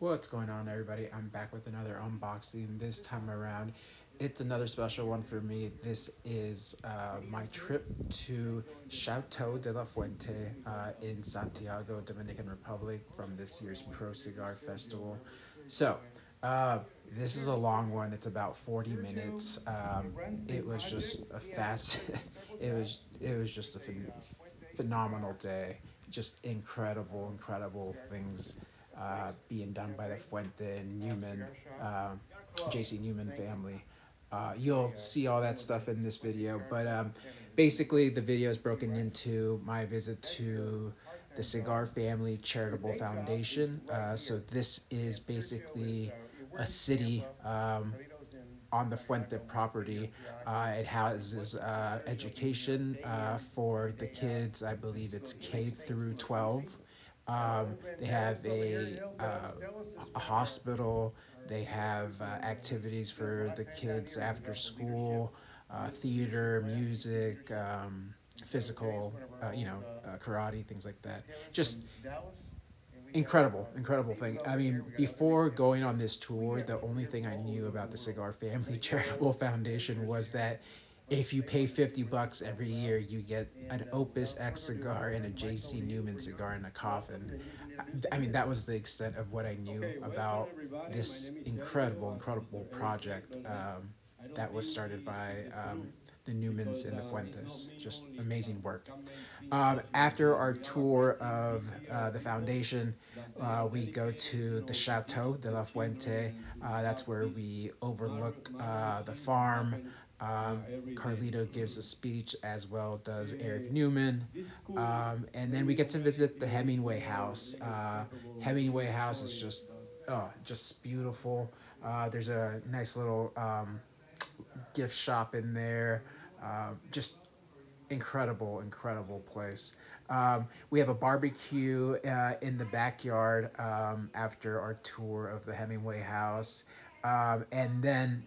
What's going on, everybody? I'm back with another unboxing. This time around, it's another special one for me. This is my trip to Chateau de la Fuente in Santiago, Dominican Republic, from this year's Pro Cigar Festival. So, uh, this is a long one. It's about 40 minutes. It was just a fast. it was just a phenomenal day. Just incredible things being done by the Fuente and Newman, JC Newman family. You'll see all that stuff in this video, but basically the video is broken into my visit to the Cigar Family Charitable Foundation. So this is basically a city on the Fuente property. It houses education for the kids. I believe it's K through 12. They have a hospital. They have activities for the kids after school, theater, music, physical, karate, things like that. Just incredible thing. I mean, before going on this tour, the only thing I knew about the Cigar Family Charitable Foundation was that if you pay $50 every year, you get an Opus X cigar and a JC Newman cigar in a coffin. I mean, that was the extent of what I knew about this incredible project that was started by the Newmans and the Fuentes. Just amazing work. After our tour of the foundation, we go to the Chateau de la Fuente. That's where we overlook the farm. Carlito gives a speech, as well does Eric Newman. And then we get to visit the Hemingway house. Hemingway house is just beautiful. There's a nice little gift shop in there. Just incredible place. We have a barbecue in the backyard after our tour of the Hemingway house. And then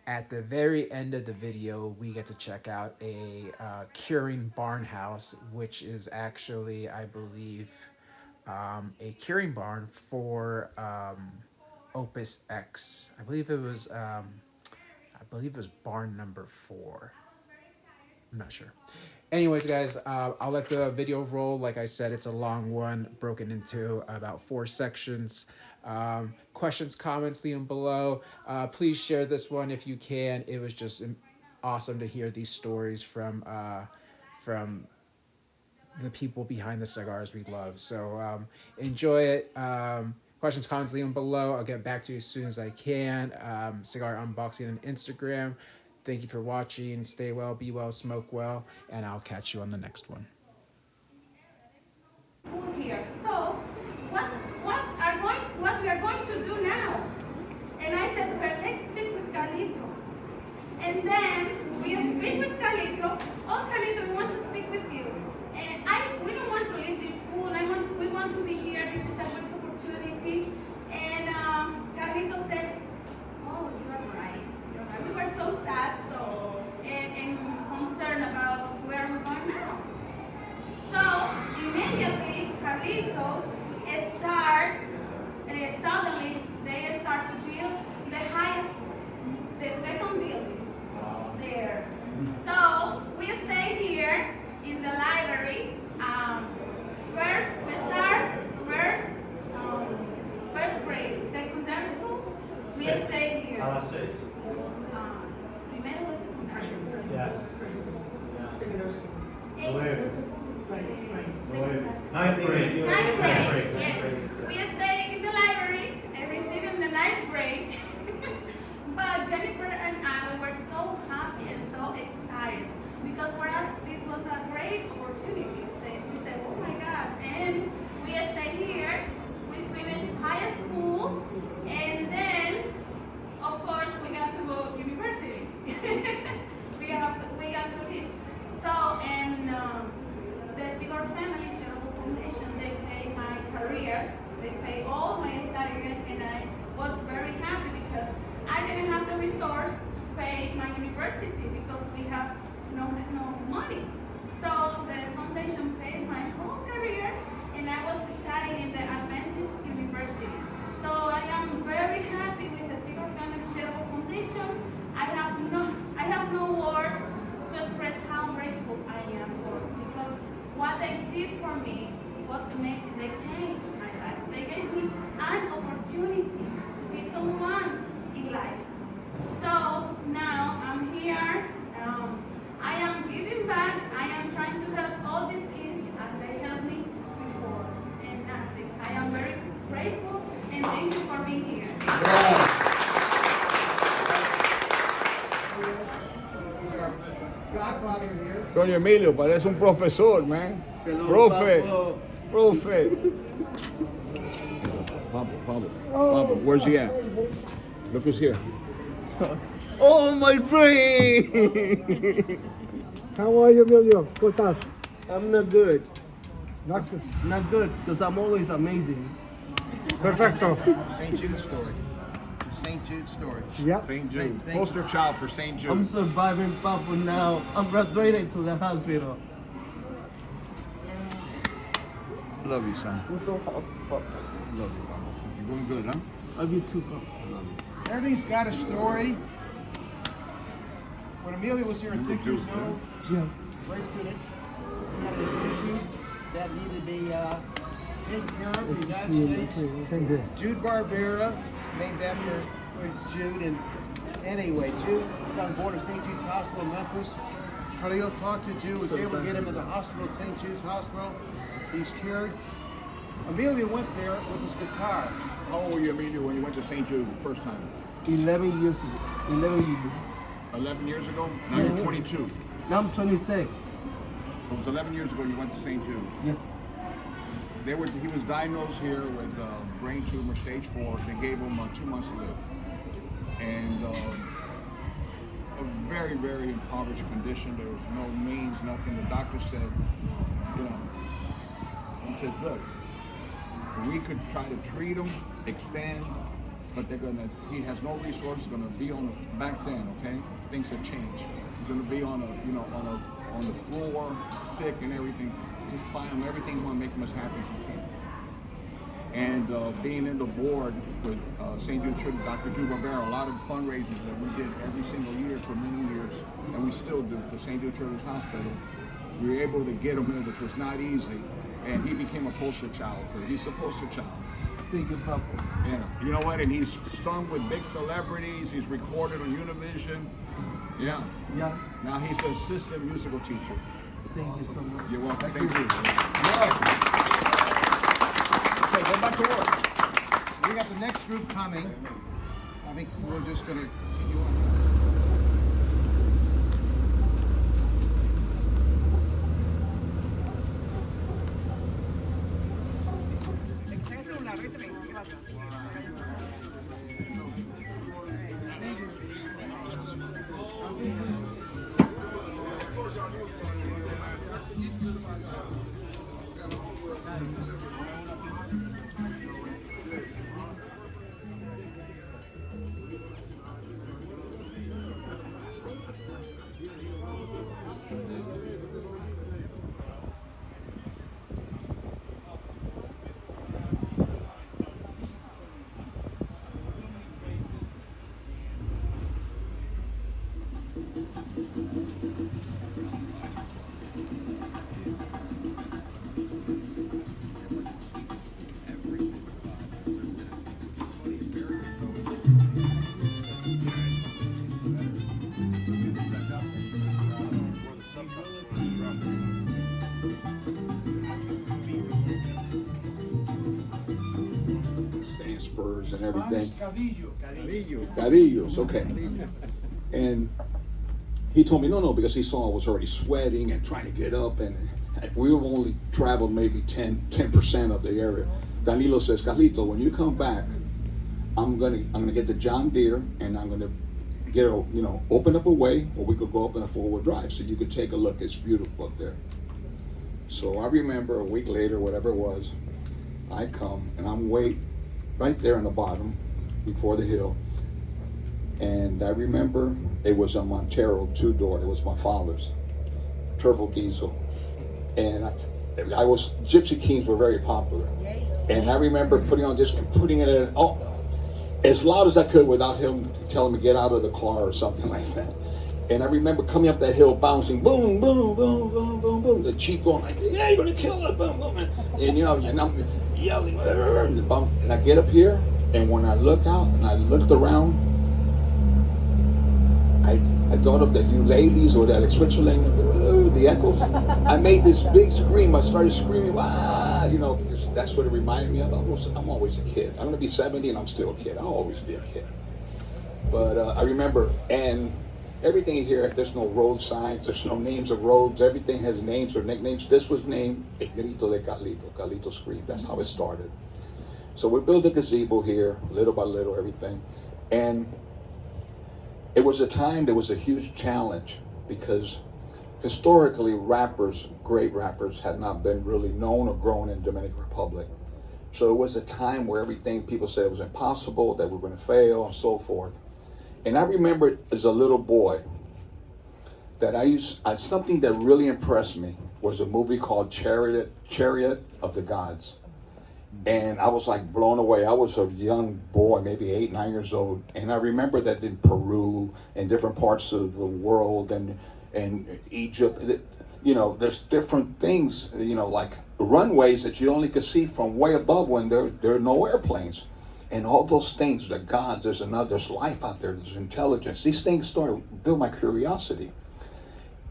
at the very end of the video, we get to check out a curing barn house, which is actually, I believe, a curing barn for Opus X. I believe it was barn number 4. I'm not sure. Anyways, guys, I'll let the video roll. Like I said, it's a long one, broken into about 4 sections. Questions, comments, leave them below. Please share this one if you can. It was just awesome to hear these stories from the people behind the cigars we love. So enjoy it. Questions, comments, leave them below. I'll get back to you as soon as I can. Cigar unboxing on Instagram. Thank you for watching. Stay well, be well, smoke well, and I'll catch you on the next one. Here. So, what we are going to do now? And I said to her, let's speak with Carlito. And then we speak with Carlito. Oh, Carlito, we want to speak with you. And we don't want to leave this school. We want to be here. This is a great opportunity. And Carlito said, oh, you are right. We were so sad, and concerned about where we're going now. So immediately, Carlito suddenly they start to build the second building there. So we stay here in the library. First grade, secondary school. We stay here. 6. Primero de secundaria. Yeah. Secondary school. 9th grade. Ninth grade, yes. We stay in the library and receiving the 9th grade. But Jennifer and I, we were so happy and so excited because for us this was a great opportunity. We said, oh my God. And we stay here. We finished high school, and then of course we got to go to university. we got to leave. So, and the Cigar Family Charitable Foundation, they pay my career, they pay all my studies, and I was very happy because I didn't have the resource to pay my university because we have no money. So the foundation paid my whole career, and I was studying in the Adventist University. did for me was amazing. They changed my life. They gave me an opportunity to be someone in life. So now I'm here. I am giving back. I am trying to help all these kids as they helped me before. And I am very grateful and thank you for being here. Coño Emilio, parece un profesor, man. Profe. Pablo, where's he at? Look who's here. Oh, my friend! How are you, Emilio? ¿Cómo estás? I'm not good. Not good. Not good, because I'm always amazing. Perfecto. St. Jude story. The St. Jude story. Yeah. St. Jude. Thank Poster child for St. Jude. I'm surviving Papa now. I'm graduating to the hospital. Love you, son. Love you, Pablo. You're doing good, huh? Love you too, Papa. Everything's got a story. When Amelia was here at 6 years old, Yeah. great student, he had an issue that needed to be taken care of in the Nice to see you. United States. Same here. Jude Barbera, named after Jude. And anyway, Jude was on board of St. Jude's Hospital in Memphis. Carlito talked to Jude, was able to get him in the hospital at St. Jude's Hospital. He's cured. Amelia went there with his guitar. How old were you, Emilio, when you went to St. Jude the first time? 11 years ago. 11 years. 11 years ago? Now you're 22. Now I'm 26. It was 11 years ago you went to St. Jude. Yeah. He was diagnosed here with brain tumor stage 4. They gave him 2 months to live. And a very, very impoverished condition. There was no means, nothing. The doctor said, he says, look, we could try to treat him, extend, but he has no resources, gonna be back then, okay? Things have changed. He's gonna be on the floor, sick and everything. Just buy him everything, we wanna make him as happy as we can. And being in the board with St. Jude Church, Dr. Jude Barbera, a lot of fundraisers that we did every single year for many years, and we still do for St. Jude Church Hospital. We were able to get him in, which was not easy, and he became a poster child. He's a poster child. Thank you, Papa. Yeah, you know what? And he's sung with big celebrities. He's recorded on Univision. Yeah. Yeah. Now he's an assistant musical teacher. Thank you so much. You're welcome. Thank you. Okay, go back to work. We got the next group coming. I think we're just going to continue on. Spurs and everything. Cadillo. Cadillos, okay. And he told me, no, because he saw I was already sweating and trying to get up, and we were only traveled maybe 10% of the area. Danilo says, Carlito, when you come back, I'm gonna get the John Deere, and I'm gonna get open up a way where we could go up in a 4-wheel drive so you could take a look. It's beautiful up there. So I remember a week later, whatever it was, I come and I'm right there on the bottom before the hill. And I remember it was a Montero 2-door. It was my father's turbo diesel. And Gypsy Kings were very popular. And I remember putting it in as loud as I could without him telling me to get out of the car or something like that. And I remember coming up that hill bouncing, boom, boom, boom, boom, boom, boom. The Jeep going like, yeah, you're gonna kill it, boom, boom. And you know, and I'm yelling, and I get up here, and when I look out and I looked around, I thought of the ukuleleles or that Switzerland, the echoes. I made this big scream. I started screaming, wow, you know, because that's what it reminded me of. I'm always a kid. I'm gonna be 70 and I'm still a kid. I'll always be a kid. But I remember, and everything here, there's no road signs, there's no names of roads, everything has names or nicknames. This was named El Grito de Carlito, Carlito Scream. That's how it started. So we built a gazebo here, little by little, everything. And it was a time, there was a huge challenge because historically rappers, great rappers, had not been really known or grown in Dominican Republic. So it was a time where everything, people said it was impossible, that we were gonna fail and so forth. And I remember as a little boy that something that really impressed me was a movie called Chariot of the Gods. And I was like blown away. I was a young boy, maybe 8, 9 years old. And I remember that in Peru and different parts of the world and Egypt, you know, there's different things, you know, like runways that you only could see from way above when there are no airplanes. And all those things, the gods, there's life out there, there's intelligence. These things build my curiosity.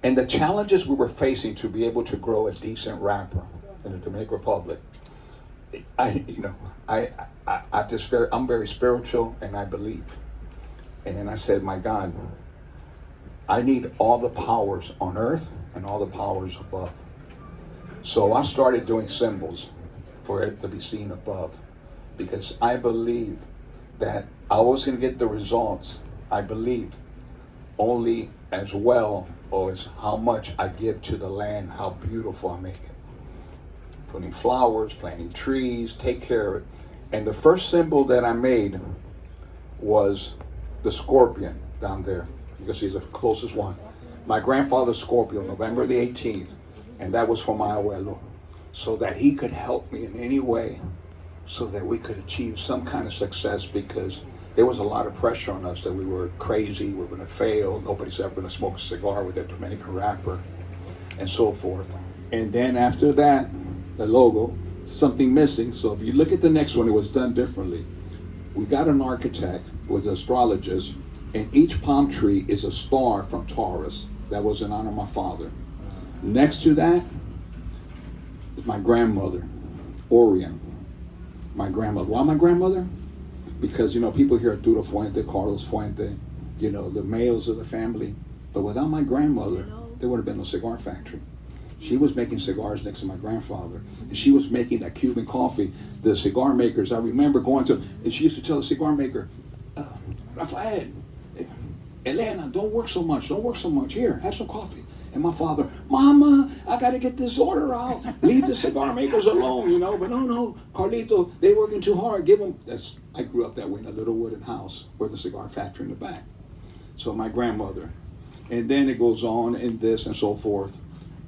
And the challenges we were facing to be able to grow a decent rapper in the Dominican Republic, I'm very spiritual and I believe. And I said, my God, I need all the powers on earth and all the powers above. So I started doing symbols for it to be seen above, because I believed that I was going to get the results, I believed, only as well as how much I give to the land, how beautiful I make it. Putting flowers, planting trees, take care of it. And the first symbol that I made was the scorpion down there. You can see the closest one. My grandfather's Scorpio, November the 18th, and that was for my abuelo, so that he could help me in any way, so that we could achieve some kind of success, because there was a lot of pressure on us that we were crazy, we were going to fail, nobody's ever going to smoke a cigar with a Dominican rapper, and so forth. And then after that, the logo, something missing. So if you look at the next one, it was done differently. We got an architect with an astrologist, and each palm tree is a star from Taurus. That was in honor of my father. Next to that is my grandmother, Orion. My grandmother. Why my grandmother? Because, you know, people hear Arturo Fuente, Carlos Fuente, you know, the males of the family. But without my grandmother, there would have been no cigar factory. She was making cigars next to my grandfather, and she was making that Cuban coffee. The cigar makers, I remember going to, and she used to tell the cigar maker, Rafael, Elena, don't work so much. Here, have some coffee. And my father, Mama, I got to get this order out. Leave the cigar makers alone, you know. But no, Carlito, they working too hard. Give them. I grew up that way in a little wooden house with a cigar factory in the back. So my grandmother. And then it goes on in this and so forth.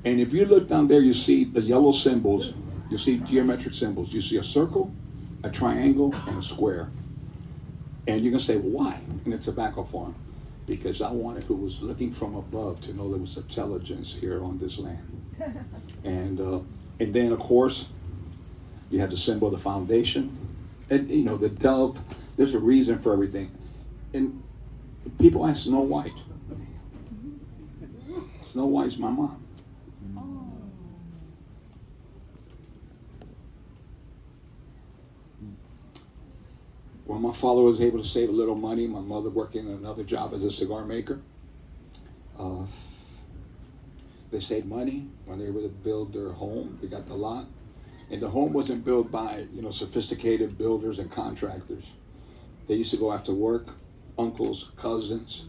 And if you look down there, you see the yellow symbols. You see geometric symbols. You see a circle, a triangle, and a square. And you're going to say, well, why? In a tobacco farm. Because I wanted who was looking from above to know there was intelligence here on this land. And then, of course, you have the symbol of the foundation. And, you know, the dove, there's a reason for everything. And people ask Snow White. Snow White's my mom. When my father was able to save a little money, my mother working another job as a cigar maker, they saved money when they were able to build their home. They got the lot. And the home wasn't built by, you know, sophisticated builders and contractors. They used to go after work, uncles, cousins,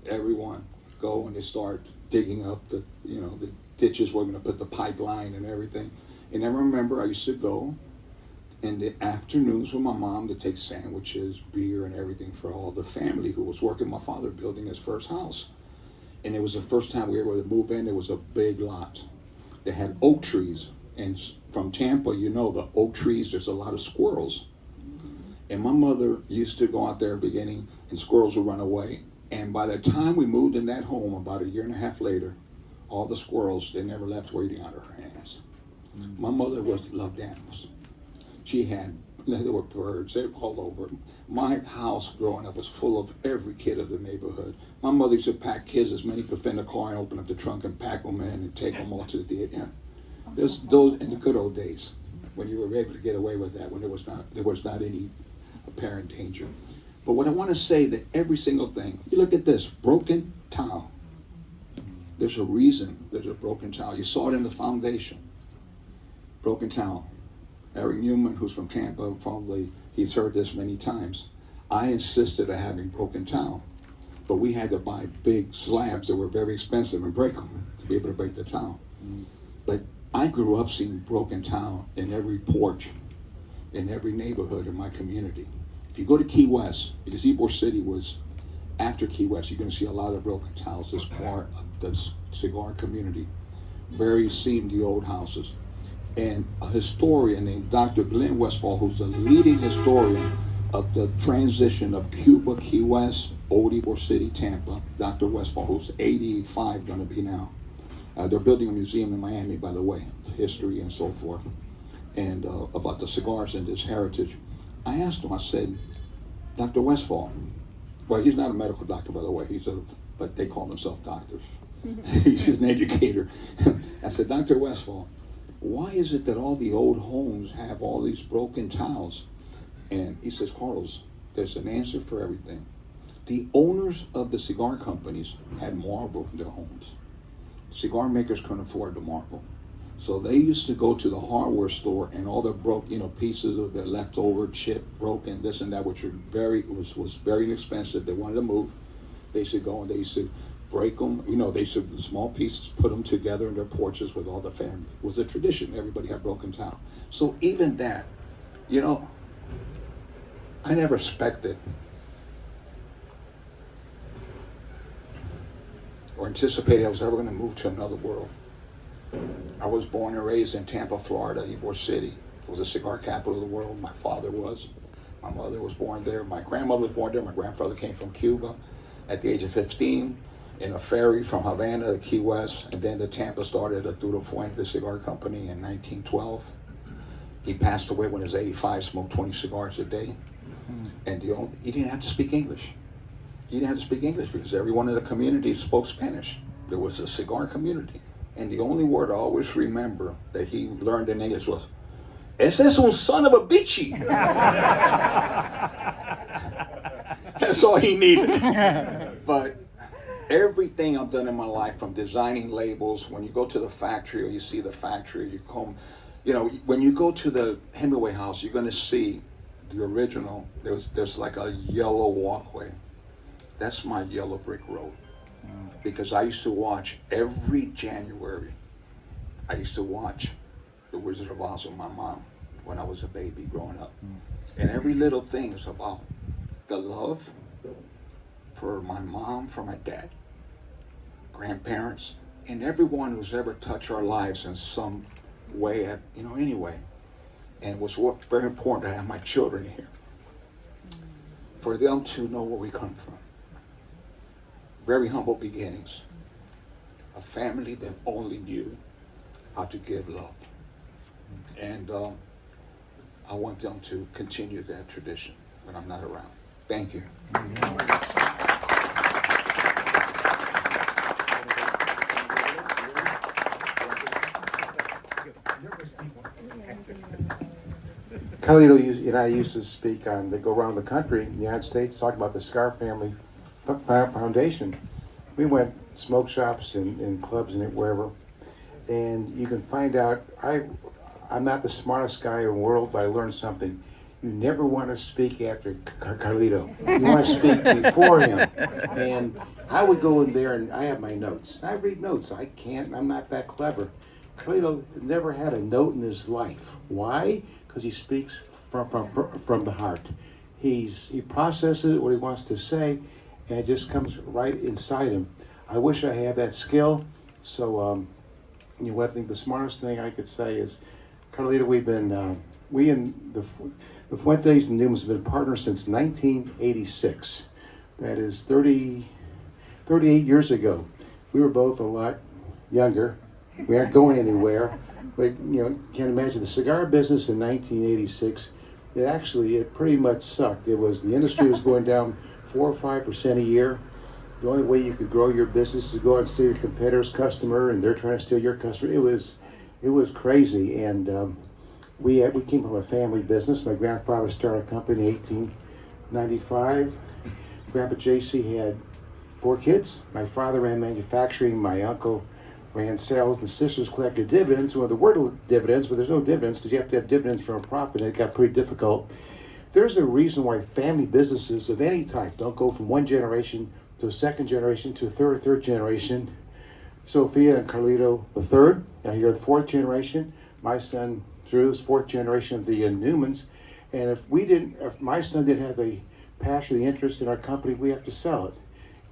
everyone go and they start digging up the, you know, the ditches where we're going to put the pipeline and everything. And I remember I used to go in the afternoons with my mom to take sandwiches, beer, and everything for all the family who was working my father building his first house. And it was the first time we were able to move in. It was a big lot. They had oak trees. And from Tampa, you know, the oak trees, there's a lot of squirrels. And my mother used to go out there beginning, and squirrels would run away. And by the time we moved in that home, about a year and a half later, all the squirrels, they never left waiting out of her hands. My mother loved animals. She had, there were birds, they were all over. My house growing up was full of every kid of the neighborhood. My mother used to pack kids as many could fit in the car and open up the trunk and pack them in and take them all to the theater. There's those in the good old days when you were able to get away with that, when there was not any apparent danger. But what I want to say that every single thing, you look at this, broken tile. There's a reason there's a broken tile. You saw it in the foundation. Broken tile. Eric Newman, who's from Tampa, probably he's heard this many times. I insisted on having broken tile, but we had to buy big slabs that were very expensive and break them to be able to break the tile. But I grew up seeing broken tile in every porch, in every neighborhood in my community. If you go to Key West, because Ybor City was after Key West, you're going to see a lot of broken tiles as part of the cigar community. Very seen the old houses. And a historian named Dr. Glenn Westfall, who's the leading historian of the transition of Cuba, Key West, Old Ybor City, Tampa, Dr. Westfall, who's 85 going to be now. They're building a museum in Miami, by the way, history and so forth, and about the cigars and this heritage. I asked him, I said, Dr. Westfall, well, he's not a medical doctor, by the way, but they call themselves doctors. He's an educator. I said, Dr. Westfall, why is it that all the old homes have all these broken tiles? And he says, Carlos, there's an answer for everything. The owners of the cigar companies had marble in their homes. Cigar makers couldn't afford the marble. So they used to go to the hardware store and all the pieces of their leftover chip, broken, this and that, which was very inexpensive. They wanted to move. They used to go and they used to break them. They used to, small pieces, put them together in their porches with all the family. It was a tradition. Everybody had broken tile. So even that, I never expected or anticipated I was ever going to move to another world. I was born and raised in Tampa, Florida, Ybor City. It was the cigar capital of the world. My father was. My mother was born there. My grandmother was born there. My grandfather came from Cuba at the age of 15 in a ferry from Havana to Key West. And then the Tampa started Arturo Fuente Cigar Company in 1912. He passed away when he was 85, smoked 20 cigars a day. And he didn't have to speak English. He didn't have to speak English because everyone in the community spoke Spanish. There was a cigar community. And the only word I always remember that he learned in English was, "Ese es un son of a bitchy." That's all he needed. But everything I've done in my life, from designing labels, when you go to the factory or you see the factory, you come, when you go to the Hemingway house, you're going to see the original. There's like a yellow walkway. That's my yellow brick road. Because I used to watch every January, I used to watch The Wizard of Oz with my mom when I was a baby growing up. And every little thing is about the love for my mom, for my dad, grandparents, and everyone who's ever touched our lives in some way, anyway. And it was very important to have my children here, for them to know where we come from. Very humble beginnings. A family that only knew how to give love. And I want them to continue that tradition when I'm not around. Thank you. Carlito and I used to speak they go around the country in the United States talking about the Cigar Family Foundation. We went smoke shops and clubs and wherever, and you can find out. I'm not the smartest guy in the world, but I learned something. You never want to speak after Carlito. You want to speak before him. And I would go in there and I have my notes. I read notes. I'm not that clever. Carlito never had a note in his life. Why? Because he speaks from the heart. He processes what he wants to say, and it just comes right inside him. I wish I had that skill. So, I think the smartest thing I could say is, Carlito, we and the Fuentes and Newmans have been partners since 1986. That is 30 38 years ago. We were both a lot younger. We aren't going anywhere. But, you know, can't imagine the cigar business in 1986. It pretty much sucked. The industry was going down 4 or 5% a year. The only way you could grow your business is to go out and steal your competitor's customer, and they're trying to steal your customer. It was crazy, and we came from a family business. My grandfather started a company in 1895. Grandpa JC had 4 kids. My father ran manufacturing. My uncle ran sales, and the sisters collected dividends. Well, there were dividends, but there's no dividends because you have to have dividends from a profit, and it got pretty difficult. There's a reason why family businesses of any type don't go from one generation to a second generation to a third generation. Sophia and Carlito the third, now you're the 4th generation. My son Drew is 4th generation of the Newmans. And if my son didn't have the passion, the interest in our company, we have to sell it.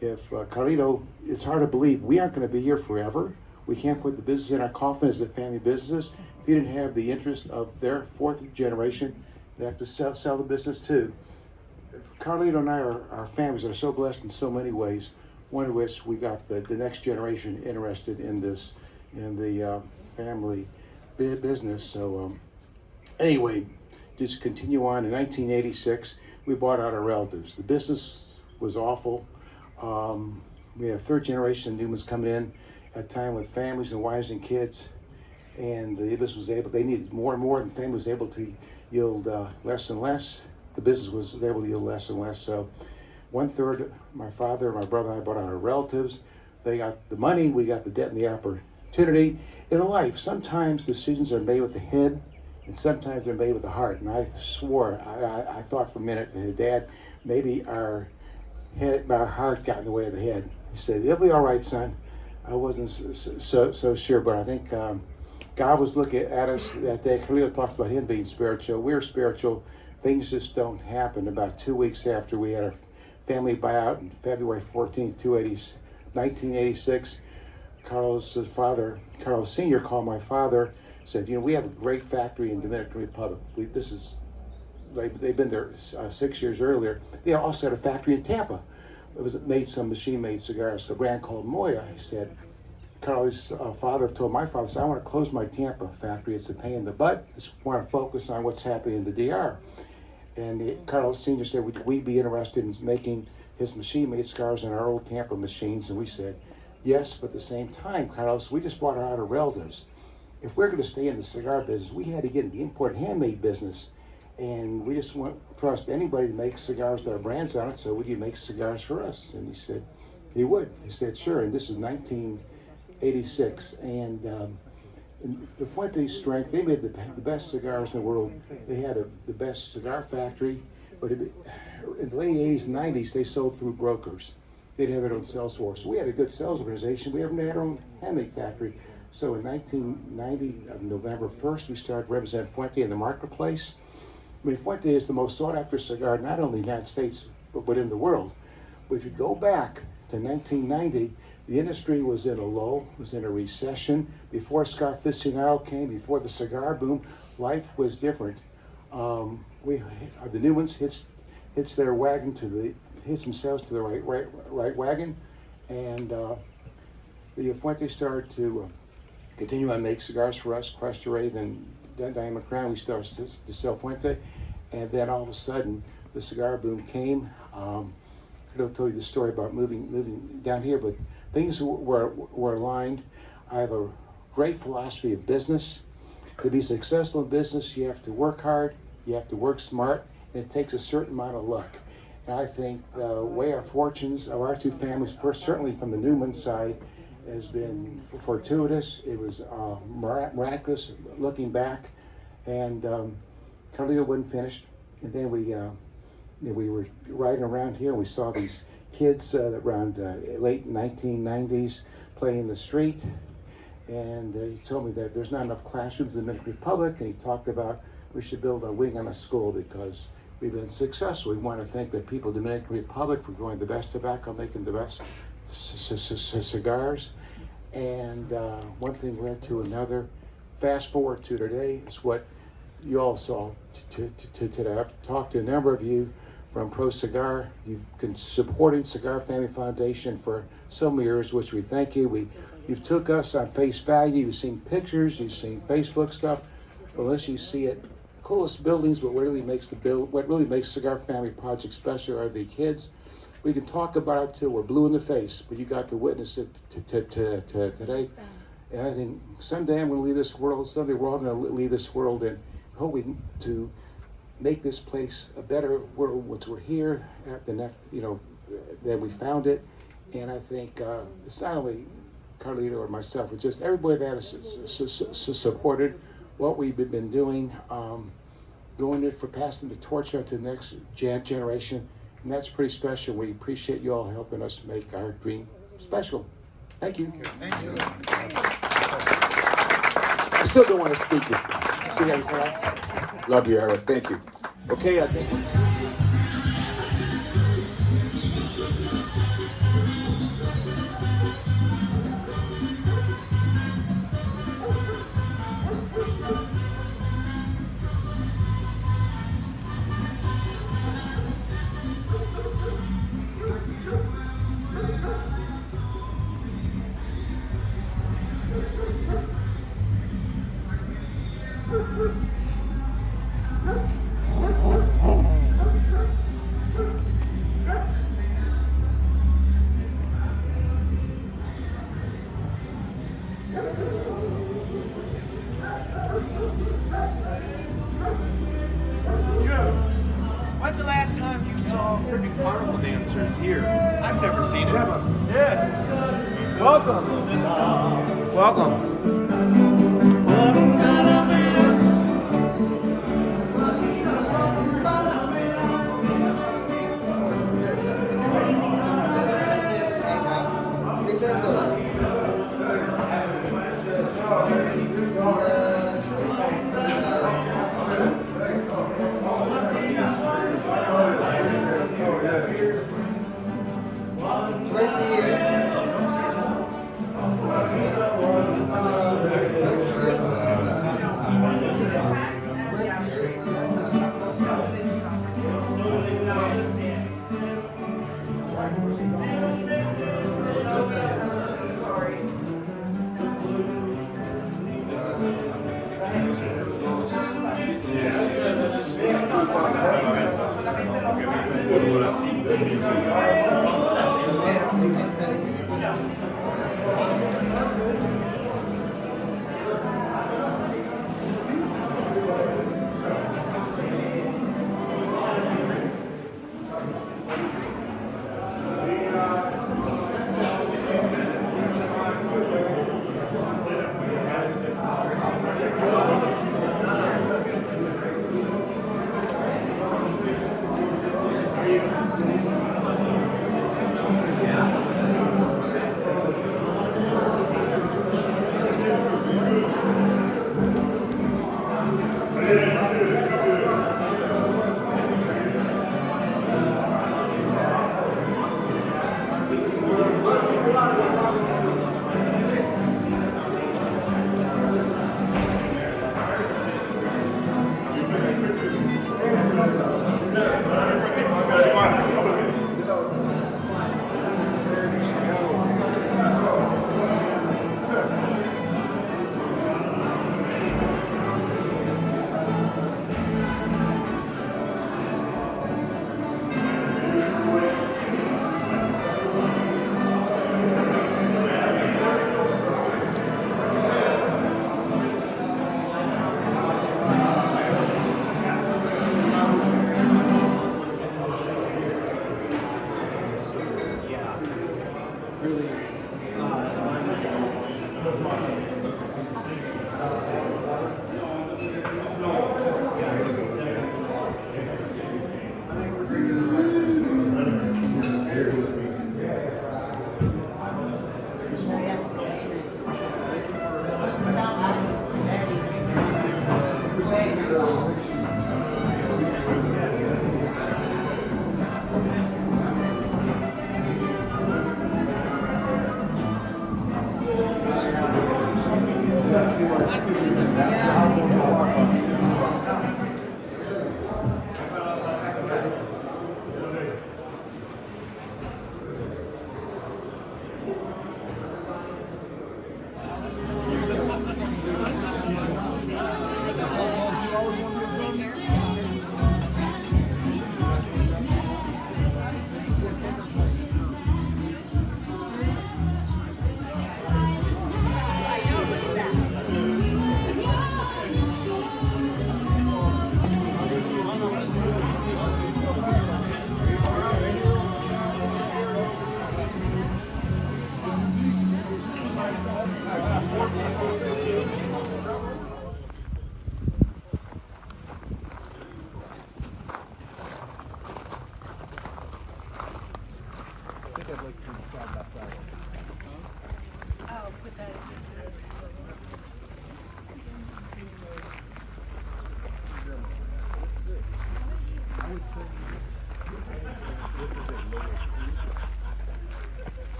If Carlito, it's hard to believe, we aren't going to be here forever. We can't put the business in our coffin as a family business. If he didn't have the interest of their 4th generation, they have to sell the business too. Carlito and I, our families are so blessed in so many ways, one of which we got the next generation interested in the family business. So anyway, just continue on. In 1986, we bought out our relatives. The business was awful. We had 3rd generation of Newmans coming in at a time with families and wives and kids, and the business they needed more and more, and the family was able to yield less and less. The business was able to yield less and less. So 1/3, my father, my brother, and I bought out our relatives. They got the money, we got the debt and the opportunity. In life, sometimes decisions are made with the head, and sometimes they're made with the heart. And I swore, I thought for a minute, Dad, maybe our heart got in the way of the head. He said, "It'll be all right, son." I wasn't so sure, but I think God was looking at us that day. Carlito talked about him being spiritual. We're spiritual. Things just don't happen. About 2 weeks after we had our family buyout on February 14th, 1986, Carlos' father, Carlos Sr., called my father, said, we have a great factory in Dominican Republic. They've been there 6 years earlier. They also had a factory in Tampa. Made some machine-made cigars, a brand called Moya. He said, Carlos' father told my father, said, "I want to close my Tampa factory. It's a pain in the butt. I just want to focus on what's happening in the DR." And Carlos Sr. said, "Would we be interested in making his machine-made cigars in our old Tampa machines?" And we said, "Yes, but at the same time, Carlos, we just bought out our relatives. If we're going to stay in the cigar business, we had to get in the import handmade business. And we just won't trust anybody to make cigars that are brands on it, so would you make cigars for us?" And he said he would. He said, "Sure." And this is 1986. And the Fuente's strength, they made the best cigars in the world. They had the best cigar factory, but in the late 80s and 90s, they sold through brokers. They didn't have their own sales force. We had a good sales organization. We haven't had our own handmade factory. So in 1990, November 1st, we started representing Fuente in the marketplace. Fuente is the most sought-after cigar, not only in the United States, but in the world. But if you go back to 1990, the industry was in a lull, was in a recession. Before Cigar Aficionado came, before the cigar boom, life was different. The Newmans hits their wagon hits themselves to the right wagon, and the Fuente started to continue on make cigars for us, Questere, then Diamond Crown. We started to sell Fuente, and then all of a sudden the cigar boom came. I don't tell you the story about moving down here, but things were aligned. I have a great philosophy of business. To be successful in business, you have to work hard, you have to work smart, and it takes a certain amount of luck. And I think the way our fortunes of our two families, first certainly from the Newman side, has been fortuitous. It was miraculous looking back. And Carlito wasn't finished. And then we were riding around here and we saw these kids around late 1990s playing in the street. And he told me that there's not enough classrooms in the Dominican Republic, and he talked about we should build a wing on a school because we've been successful. We want to thank the people of the Dominican Republic for growing the best tobacco, making the best cigars. And one thing led to another. Fast forward to today is what you all saw today. I've talked to a number of you from Pro Cigar. You've been supporting Cigar Family Foundation for some years, which we thank you. You've took us on face value. You've seen pictures. You've seen Facebook stuff. Unless you see it, coolest buildings, but what really makes Cigar Family Project special are the kids. We can talk about it till we're blue in the face, but you got to witness it today. And I think someday I'm going to leave this world. Someday we're all going to leave this world, and hoping to make this place a better world once we're here. That we found it, and I think it's not only Carlito or myself, it's just everybody that has supported what we've been doing, doing it for passing the torch on to the next generation, and that's pretty special. We appreciate you all helping us make our dream special. Thank you. Thank you. I still don't want to speak it. See how you class? Love you, Eric. Thank you. Okay, I think. When's the last time you saw freaking carnival dancers here? I've never seen it. Yeah. Welcome. Welcome.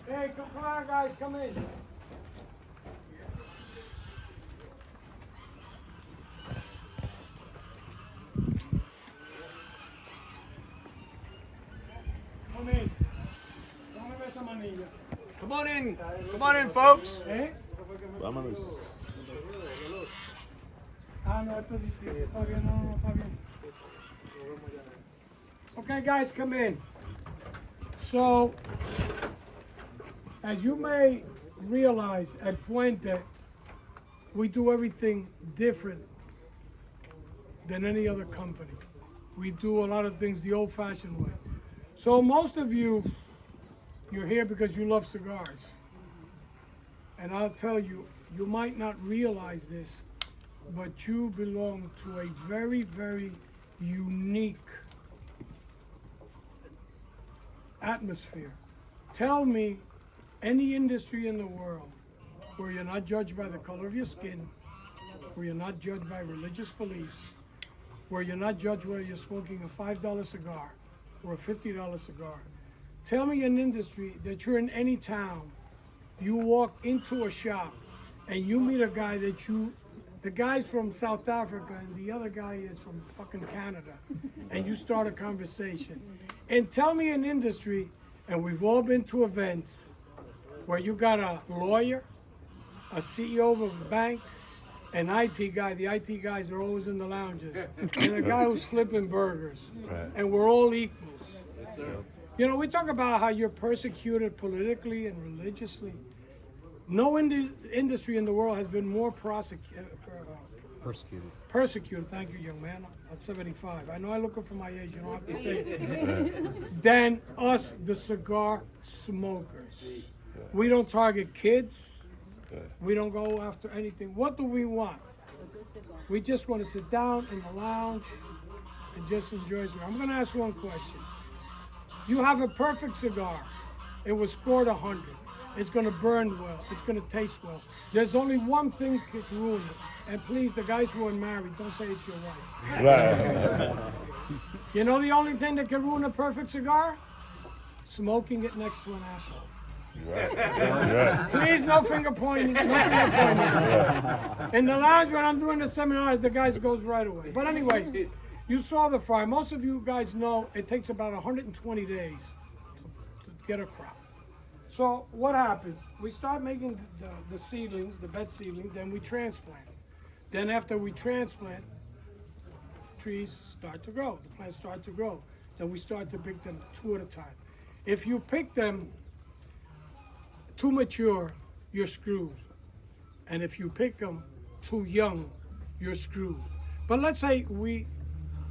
Hey, come on, guys, come in. Come in. Dame esa manilla. Come on in, folks. ¿Eh? Vámonos. Ah, no, esto es distinto. Está bien, no, está bien. Okay, guys, come in. So, as you may realize, at Fuente, we do everything different than any other company. We do a lot of things the old-fashioned way. So most of you, you're here because you love cigars. And I'll tell you, you might not realize this, but you belong to a very, very unique atmosphere. Tell me any industry in the world where you're not judged by the color of your skin, where you're not judged by religious beliefs, where you're not judged whether you're smoking a $5 cigar or a $50 cigar. Tell me an industry that you're in any town, you walk into a shop and you meet a guy that the guy's from South Africa and the other guy is from fucking Canada, and you start a conversation. And tell me an industry, and we've all been to events, where you got a lawyer, a CEO of a bank, an IT guy. The IT guys are always in the lounges. And a guy who's flipping burgers. Right. And we're all equals. You know, we talk about how you're persecuted politically and religiously. No industry in the world has been more persecuted, thank you, young man. I'm 75. I know I look up for my age, you don't have to say it. Than us, the cigar smokers. We don't target kids. We don't go after anything. What do we want? We just want to sit down in the lounge and just enjoy cigar. I'm going to ask one question. You have a perfect cigar. It was scored 100. It's going to burn well. It's going to taste well. There's only one thing that can ruin it. And please, the guys who are married, don't say it's your wife. Right. You know the only thing that can ruin a perfect cigar? Smoking it next to an asshole. Right. Please, no finger pointing. No finger pointing. In the lounge when I'm doing the seminar, the guys goes right away. But anyway, you saw the fry. Most of you guys know it takes about 120 days to get a crop. So what happens? We start making the seedlings, the bed seedlings, then we transplant. Then after we transplant, trees start to grow. The plants start to grow. Then we start to pick them 2 at a time. If you pick them too mature, you're screwed. And if you pick them too young, you're screwed. But let's say we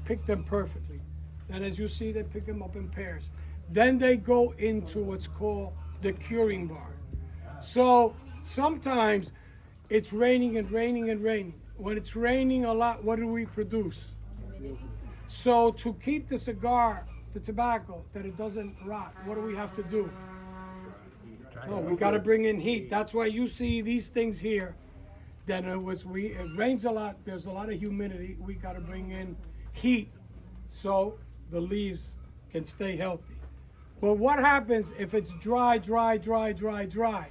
pick them perfectly. And as you see, they pick them up in pairs. Then they go into what's called the curing barn. So sometimes it's raining and raining and raining. When it's raining a lot, what do we produce? So to keep the cigar, the tobacco, that it doesn't rot, what do we have to do? No, we got to bring in heat. That's why you see these things here. Then it rains a lot. There's a lot of humidity. We got to bring in heat so the leaves can stay healthy. But what happens if it's dry, dry, dry, dry, dry?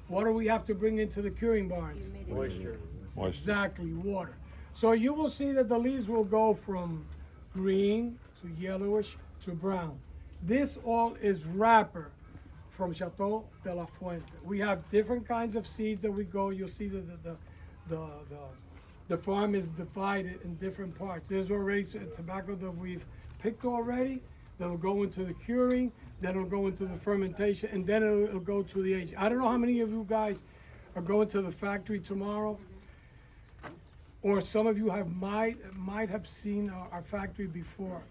What do we have to bring into the curing barns? Moisture. Exactly, water. So you will see that the leaves will go from green to yellowish to brown. This all is wrapper from Chateau de la Fuente. We have different kinds of seeds that we go. You'll see that the farm is divided in different parts. There's already tobacco that we've picked already. that'll go into the curing, then it'll go into the fermentation, and then it'll go to the aging. I don't know how many of you guys are going to the factory tomorrow, or some of you might have seen our factory before.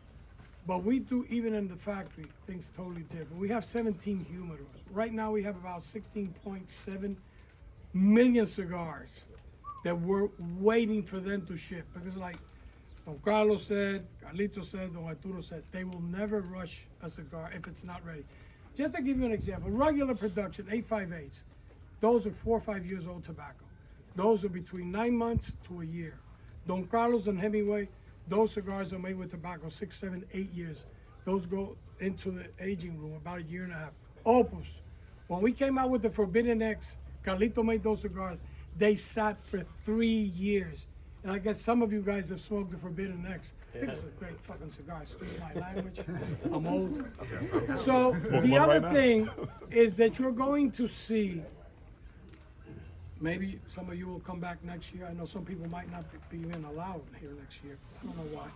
But we do, even in the factory, things totally different. We have 17 humidors. Right now we have about 16.7 million cigars that we're waiting for them to ship. Because like Don Carlos said, Carlito said, Don Arturo said, they will never rush a cigar if it's not ready. Just to give you an example, regular production, 858s, those are 4 or 5 years old tobacco. Those are between 9 months to a year. Don Carlos and Hemingway, those cigars are made with tobacco 6, 7, 8 years. Those go into the aging room about a year and a half. Opus, when we came out with the Forbidden X, Carlito made those cigars. They sat for 3 years. And I guess some of you guys have smoked the Forbidden X. I think it's a great fucking cigar, excuse my language. I'm old. So the other thing is that you're going to see, maybe some of you will come back next year. I know some people might not be even allowed here next year. I don't know why.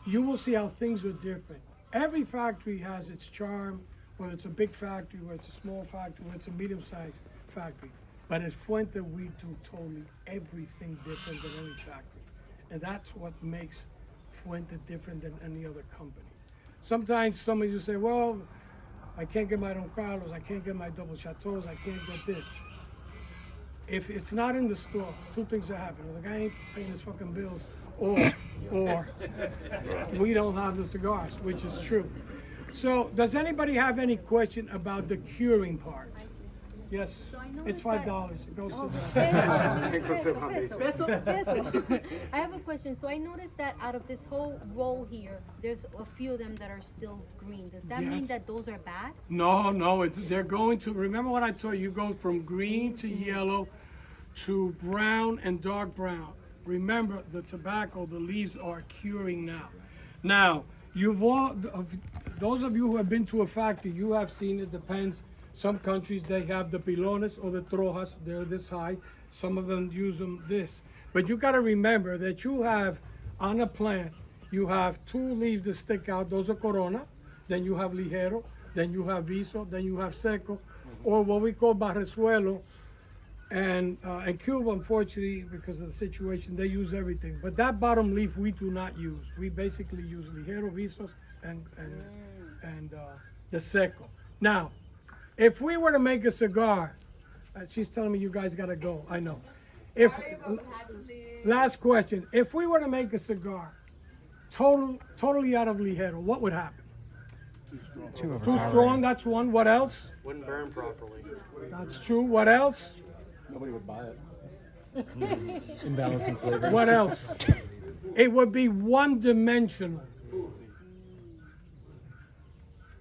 You will see how things are different. Every factory has its charm, whether it's a big factory, whether it's a small factory, whether it's a medium-sized factory. But at Fuente, we do totally everything different than any factory. And that's what makes Fuente different than any other company. Sometimes some of you say, well, I can't get my Don Carlos, I can't get my double Chateaus, I can't get this. If it's not in the store, two things that happen. The guy ain't paying his fucking bills, or we don't have the cigars, which is true. So does anybody have any question about the curing part? Yes, So I it's noticed $5. It goes to peso. I have a question. So I noticed that out of this whole roll here, there's a few of them that are still green. Does that mean Yes. that those are bad? No, they're going to, remember what I told you, you go from green to yellow to brown and dark brown. Remember, the tobacco, the leaves are curing now. Now, those of you who have been to a factory, you have seen, it depends. Some countries, they have the pilones or the trojas, they're this high. Some of them use them this. But you gotta remember that you have, on a plant, you have 2 leaves that stick out, those are corona, then you have ligero, then you have viso, then you have seco, or what we call barresuelo. And in Cuba, unfortunately, because of the situation, they use everything. But that bottom leaf we do not use. We basically use ligero, visos, and the seco. Now, if we were to make a cigar, she's telling me you guys gotta go, I know. Last question, if we were to make a cigar totally out of ligero, what would happen? Too strong, that's one. What else? Wouldn't burn properly. That's true. What else? Nobody would buy it. Imbalance in flavor. What else? It would be one-dimensional.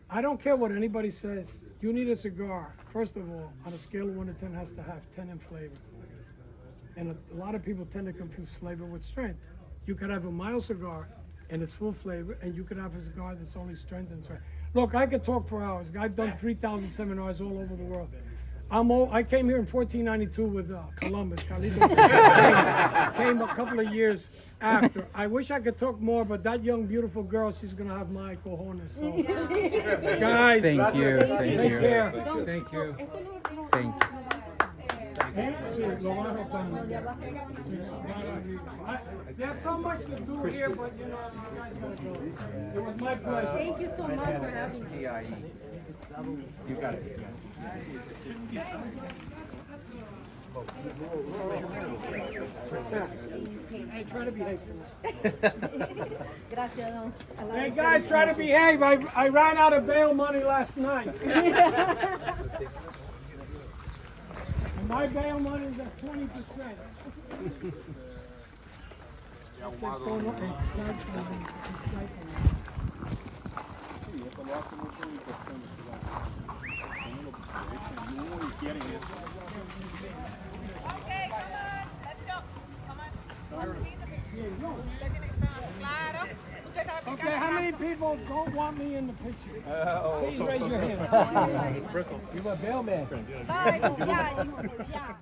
I don't care what anybody says. You need a cigar. First of all, on a scale of 1 to 10, has to have 10 in flavor. And a lot of people tend to confuse flavor with strength. You could have a mild cigar and it's full flavor, and you could have a cigar that's only strength and strength. Look, I could talk for hours. I've done 3,000 seminars all over the world. I came here in 1492 with Columbus. Carlito came a couple of years after. I wish I could talk more, but that young, beautiful girl, she's going to have my cojones. So, guys, Thank you. take care. Thank you. Thank you. There's so much to do here, but you know, you guys gotta go. It was my pleasure. Thank you so much for having me. You got it. Hey, try to behave. Gracias, don. Hey guys, try to behave. I ran out of bail money last night. And my bail money is at 20%. Okay, come on. Let's go. Come on. Okay, how many people don't want me in the picture? Please raise your hand. Crystal. You a bail man. Bye. Yeah.